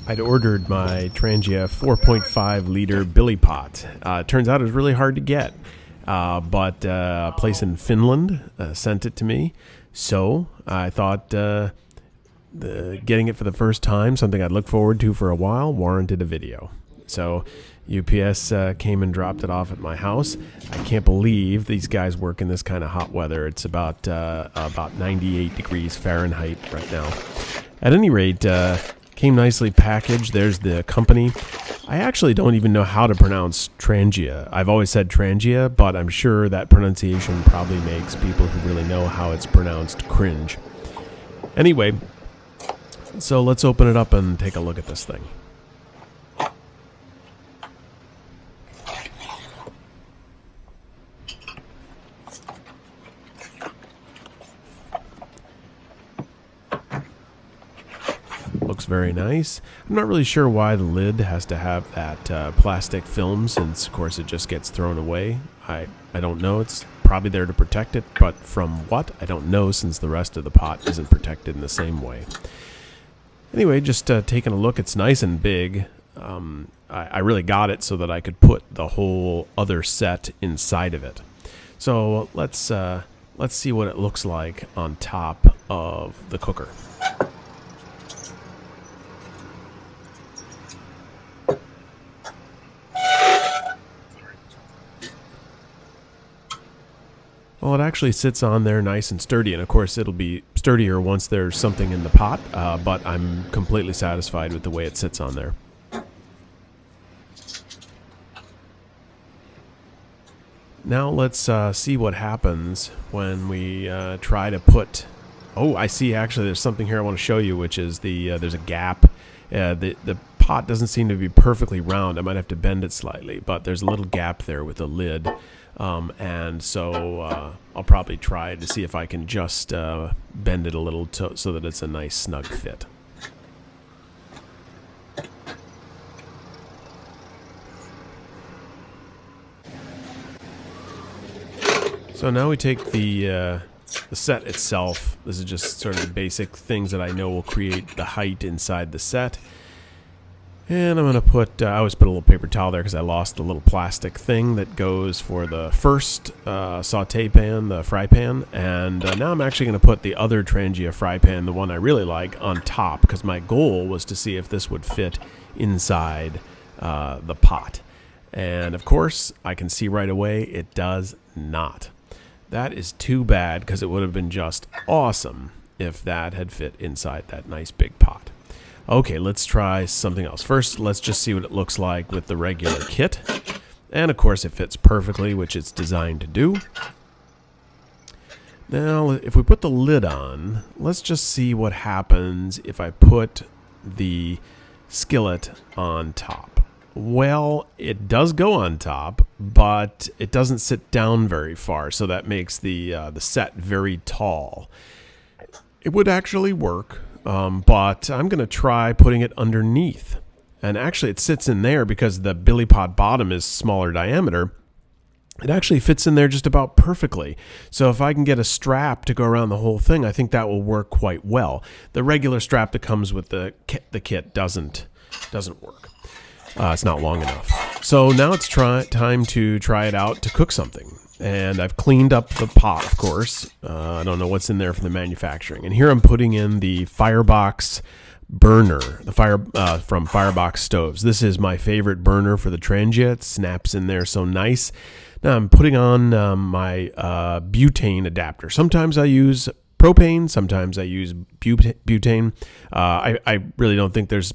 I'd ordered my Trangia 4.5 liter Billy Pot. Turns out it was really hard to get, but a place in Finland sent it to me. So I thought getting it for the first time, something I'd look forward to for a while, warranted a video. So UPS came and dropped it off at my house. I can't believe these guys work in this kind of hot weather. It's about 98 degrees Fahrenheit right now. At any rate, came nicely packaged. There's the company. I actually don't even know how to pronounce Trangia. I've always said Trangia, but I'm sure that pronunciation probably makes people who really know how it's pronounced cringe. Anyway, so let's open it up and take a look at this thing. Looks very nice. I'm not really sure why the lid has to have that plastic film, since of course it just gets thrown away. I don't know. It's probably there to protect it, but from what? I don't know, since the rest of the pot isn't protected in the same way. Anyway, just taking a look. It's nice and big. I really got it so that I could put the whole other set inside of it. So let's see what it looks like on top of the cooker. Well, it actually sits on there nice and sturdy, and of course it'll be sturdier once there's something in the pot, but I'm completely satisfied with the way it sits on there. Now let's see what happens when we try to put... Oh, I see, actually there's something here I want to show you, which is there's a gap. The pot doesn't seem to be perfectly round. I might have to bend it slightly, but there's a little gap there with the lid. And so I'll probably try to see if I can just bend it a little so that it's a nice snug fit. So now we take the set itself. This is just sort of the basic things that I know will create the height inside the set. And I'm going to put, I always put a little paper towel there because I lost the little plastic thing that goes for the first saute pan, the fry pan. And now I'm actually going to put the other Trangia fry pan, the one I really like, on top, because my goal was to see if this would fit inside the pot. And of course, I can see right away it does not. That is too bad, because it would have been just awesome if that had fit inside that nice big pot. Okay, let's try something else. First, let's just see what it looks like with the regular kit. And of course, it fits perfectly, which it's designed to do. Now, if we put the lid on, let's just see what happens if I put the skillet on top. Well, it does go on top, but it doesn't sit down very far, so that makes the set very tall. It would actually work. But I'm going to try putting it underneath. And actually it sits in there because the Billy Pot bottom is smaller diameter. It actually fits in there just about perfectly. So if I can get a strap to go around the whole thing, I think that will work quite well. The regular strap that comes with the kit doesn't work. It's not long enough. So now it's time to try it out to cook something. And I've cleaned up the pot, of course. I don't know what's in there from the manufacturing. And here I'm putting in the Firebox burner, from Firebox stoves. This is my favorite burner for the Trangia. It snaps in there so nice. Now I'm putting on my butane adapter. Sometimes I use propane. Sometimes I use butane. I really don't think there's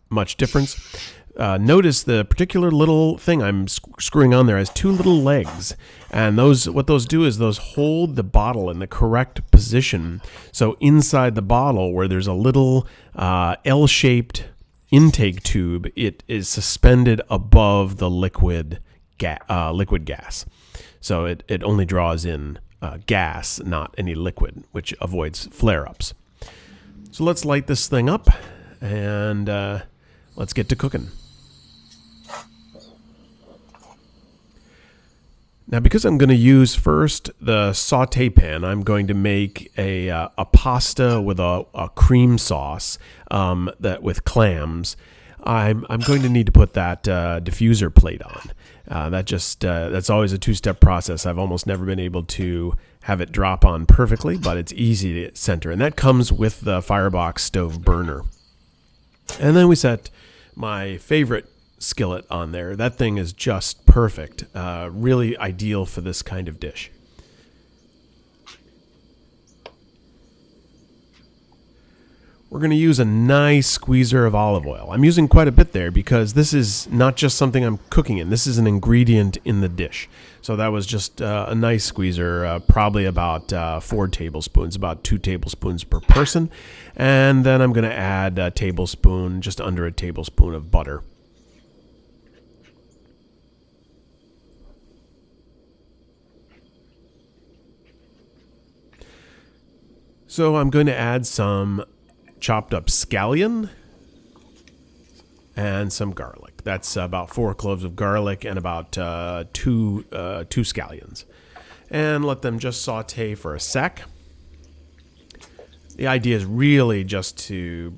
much difference. Notice the particular little thing I'm screwing on there has two little legs, and what those do is those hold the bottle in the correct position. So inside the bottle, where there's a little L-shaped intake tube, it is suspended above the liquid gas. So it only draws in gas, not any liquid, which avoids flare-ups. So let's light this thing up, and let's get to cooking. Now, because I'm going to use first the saute pan, I'm going to make a pasta with a cream sauce with clams. I'm going to need to put that diffuser plate on. That's always a two-step process. I've almost never been able to have it drop on perfectly, but it's easy to center. And that comes with the Fireboxstove burner. And then we set my favorite skillet on there. That thing is just perfect. Really ideal for this kind of dish. We're going to use a nice squeezer of olive oil. I'm using quite a bit there because this is not just something I'm cooking in. This is an ingredient in the dish. So that was just a nice squeezer, probably about 4 tablespoons, about 2 tablespoons per person. And then I'm going to add a tablespoon, just under a tablespoon of butter. So I'm going to add some chopped up scallion and some garlic. That's about 4 cloves of garlic and about two scallions. And let them just saute for a sec. The idea is really just to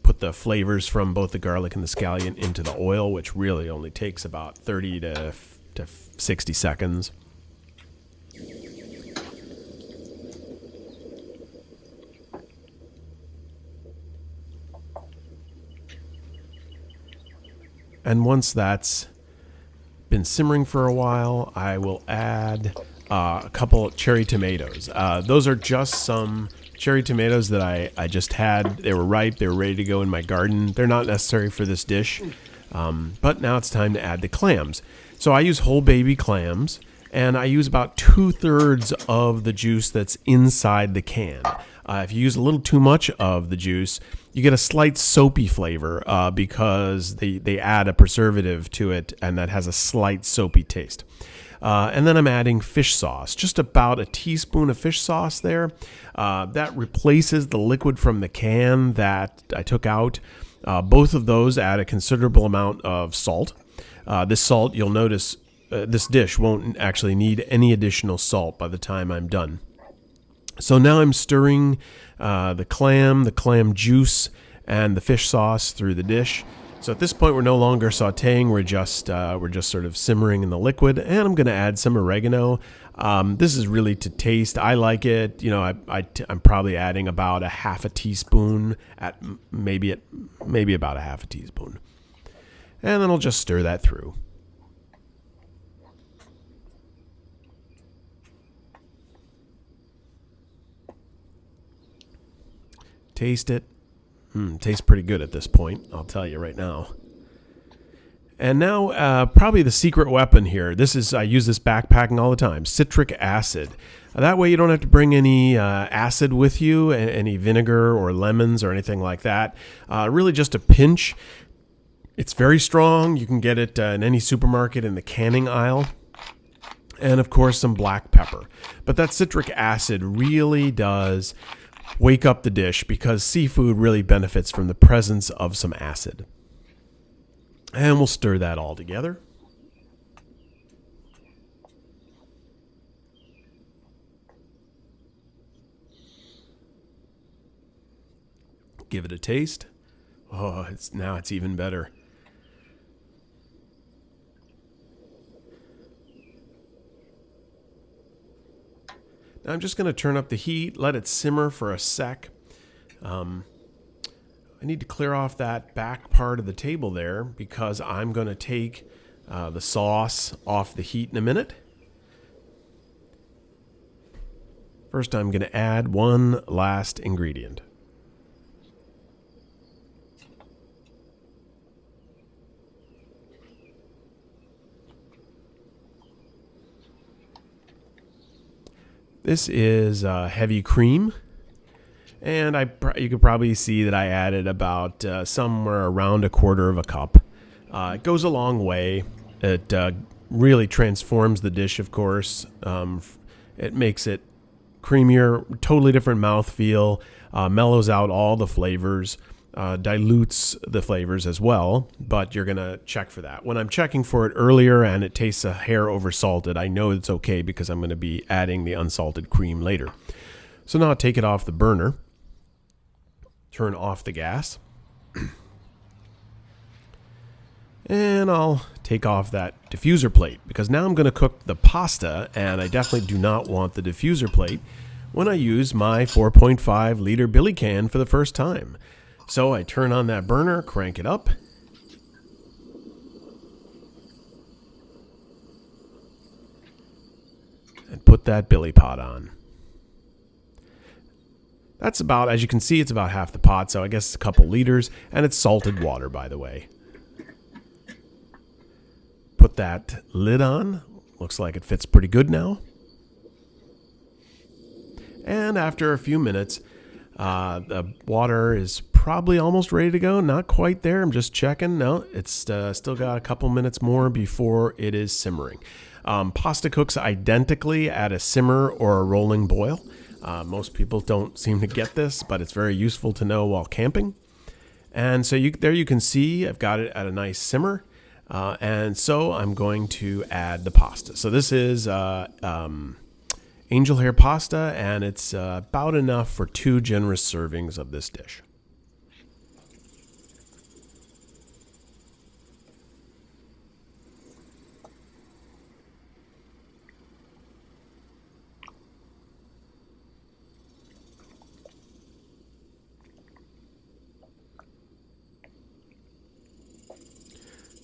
put the flavors from both the garlic and the scallion into the oil, which really only takes about 30 to 60 seconds. And once that's been simmering for a while, I will add a couple cherry tomatoes. Those are just some cherry tomatoes that I just had. They were ripe. They were ready to go in my garden. They're not necessary for this dish. But now it's time to add the clams. So I use whole baby clams, and I use about 2/3 of the juice that's inside the can. If you use a little too much of the juice, you get a slight soapy flavor because they add a preservative to it, and that has a slight soapy taste. And then I'm adding fish sauce, just about a teaspoon of fish sauce there. That replaces the liquid from the can that I took out. Both of those add a considerable amount of salt. This salt, you'll notice, this dish won't actually need any additional salt by the time I'm done. So now I'm stirring the clam juice, and the fish sauce through the dish. So at this point, we're no longer sautéing. We're just sort of simmering in the liquid, and I'm going to add some oregano. This is really to taste. I like it. You know, I'm probably adding about a half a teaspoon maybe about a half a teaspoon, and then I'll just stir that through. Taste it. Tastes pretty good at this point, I'll tell you right now. And now, probably the secret weapon here. I use this backpacking all the time. Citric acid. That way you don't have to bring any acid with you, any vinegar or lemons or anything like that. Really just a pinch. It's very strong. You can get it in any supermarket in the canning aisle. And of course, some black pepper. But that citric acid really does wake up the dish because seafood really benefits from the presence of some acid. And we'll stir that all together. Give it a taste. Oh, it's even better. Now I'm just going to turn up the heat, let it simmer for a sec. I need to clear off that back part of the table there because I'm going to take the sauce off the heat in a minute. First, I'm going to add one last ingredient. This is heavy cream, and you could probably see that I added about somewhere around 1/4 cup. It goes a long way. It really transforms the dish, of course. It makes it creamier, totally different mouthfeel, mellows out all the flavors. dilutes the flavors as well, but you're going to check for that. When I'm checking for it earlier and it tastes a hair over salted, I know it's okay because I'm going to be adding the unsalted cream later. So now I'll take it off the burner, turn off the gas, and I'll take off that diffuser plate because now I'm going to cook the pasta, and I definitely do not want the diffuser plate when I use my 4.5 liter Billy can for the first time. So I turn on that burner, crank it up, and put that Billy Pot on. That's about, as you can see, it's about half the pot, so I guess it's a couple liters, and it's salted water, by the way. Put that lid on. Looks like it fits pretty good now. And after a few minutes, the water is probably almost ready to go. Not quite there. I'm just checking. No, it's still got a couple minutes more before it is simmering. Pasta cooks identically at a simmer or a rolling boil. Most people don't seem to get this, but it's very useful to know while camping. And so there you can see I've got it at a nice simmer. And so I'm going to add the pasta. So this is angel hair pasta, and it's about enough for 2 generous servings of this dish.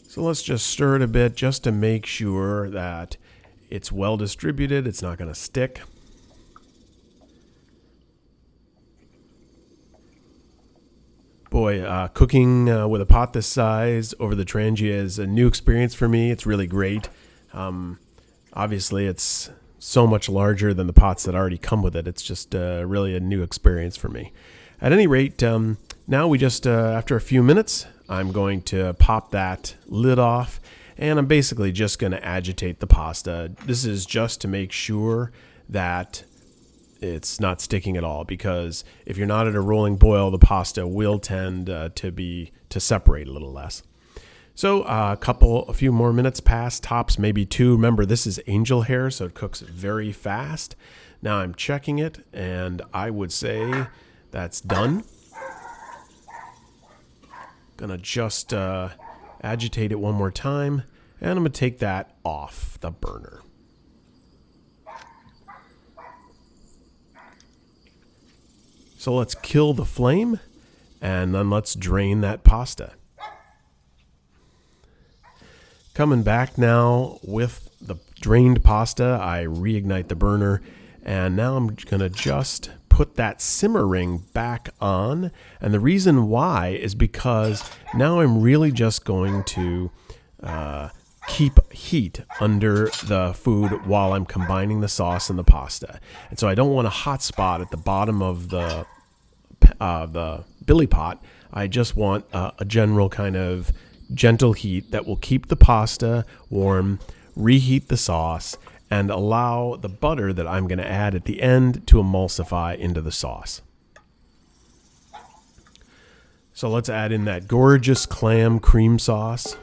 So let's just stir it a bit just to make sure that it's well distributed. It's not going to stick. Boy, cooking with a pot this size over the Trangia is a new experience for me. It's really great. Obviously, it's so much larger than the pots that already come with it. It's just really a new experience for me. At any rate, now we just, after a few minutes, I'm going to pop that lid off, and I'm basically just going to agitate the pasta. This is just to make sure that it's not sticking at all, because if you're not at a rolling boil, the pasta will tend to separate a little less. So a few more minutes pass, tops maybe 2. Remember, this is angel hair, so it cooks very fast. Now I'm checking it, and I would say that's done. Gonna just agitate it one more time, and I'm gonna take that off the burner. So let's kill the flame, and then let's drain that pasta. Coming back now with the drained pasta, I reignite the burner, and now I'm gonna just put that simmer ring back on. And the reason why is because now I'm really just going to keep heat under the food while I'm combining the sauce and the pasta. And so I don't want a hot spot at the bottom of the Billy Pot. I just want a general kind of gentle heat that will keep the pasta warm, reheat the sauce, and allow the butter that I'm going to add at the end to emulsify into the sauce. So let's add in that gorgeous clam cream sauce.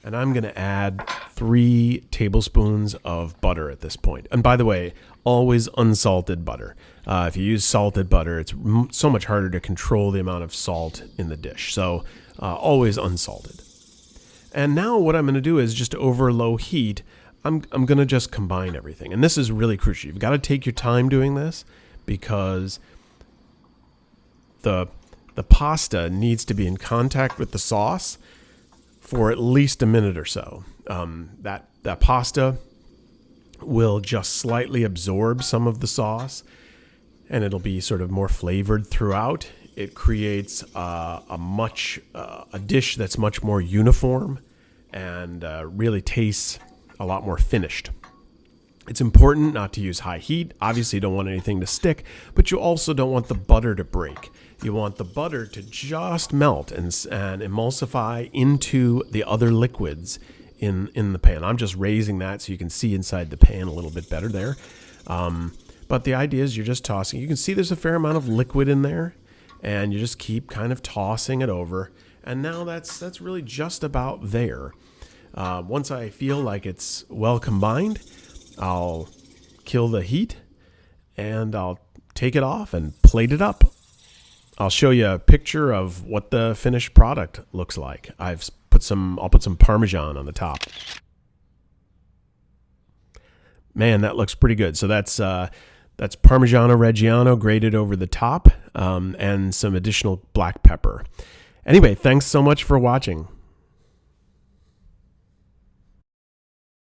And I'm going to add 3 tablespoons of butter at this point. And by the way, always unsalted butter. If you use salted butter, it's so much harder to control the amount of salt in the dish. So always unsalted. And now what I'm going to do is just over low heat, I'm going to just combine everything. And this is really crucial. You've got to take your time doing this because the pasta needs to be in contact with the sauce for at least a minute or so. That pasta will just slightly absorb some of the sauce, and it'll be sort of more flavored throughout. It creates a dish that's much more uniform and really tastes a lot more finished. It's important not to use high heat. Obviously, you don't want anything to stick, but you also don't want the butter to break. You want the butter to just melt and emulsify into the other liquids in the pan. I'm just raising that so you can see inside the pan a little bit better there. But the idea is you're just tossing. You can see there's a fair amount of liquid in there, and you just keep kind of tossing it over. And now that's really just about there. Once I feel like it's well combined, I'll kill the heat, and I'll take it off and plate it up. I'll show you a picture of what the finished product looks like. I'll put some Parmesan on the top. Man, that looks pretty good. So that's Parmigiano Reggiano grated over the top, and some additional black pepper. Anyway, thanks so much for watching.